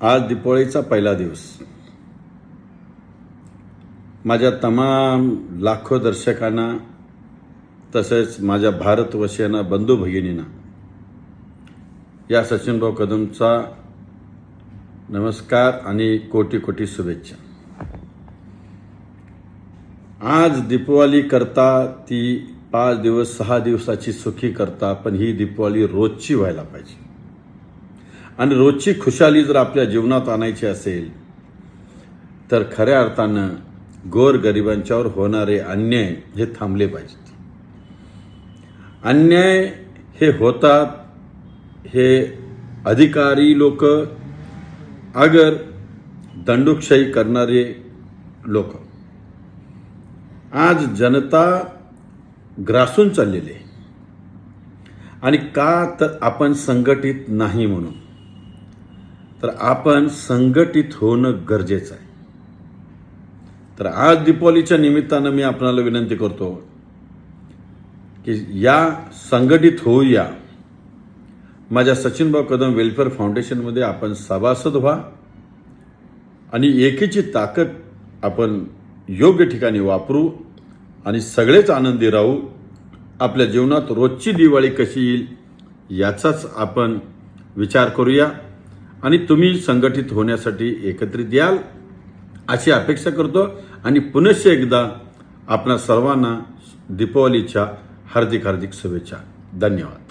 आज दीपावलीचा पहिला दिवस. माझ्या तमाम लाखो दर्शकांना तसेच माझ्या भारतवासियांना, बंधू भगिनींना या सचिनभाऊ कदमचा नमस्कार आणि कोटी कोटी शुभेच्छा. आज दीपावली करता ती 5 दिवस 6 दिवसाची सुखी करता, पण ही दीपावली रोजची व्हायला पाहिजे. आणि रोजची खुशाली जर आपल्या जीवनात आणायची असेल तर खऱ्या अर्थानं गोरगरिबांच्यावर होणारे अन्याय हे थांबले पाहिजेत. अन्याय हे होतात, हे अधिकारी लोक अगर दंडुकशाही करणारे लोक. आज जनता ग्रासून चाललेली आहे. आणि का तर आपण संघटित नाही म्हणून. तर आपण संघटित होणं गरजेचं आहे. तर आज दीपावलीच्या निमित्तानं मी आपणाला विनंती करतो की या संघटित होऊया. माझ्या सचिनभाऊ कदम वेलफेअर फाउंडेशनमध्ये आपण सभासद व्हा आणि एकीची ताकद आपण योग्य ठिकाणी वापरू आणि सगळेच आनंदी राहू. आपल्या जीवनात रोजची दिवाळी कशी येईल याचाच आपण विचार करूया आणि तुम्ही संघटित होण्यासाठी एकत्रित याल अशी अपेक्षा करतो. आणि पुनश्च एकदा आपणा सर्वांना दीपावलीच्या हार्दिक शुभेच्छा. धन्यवाद.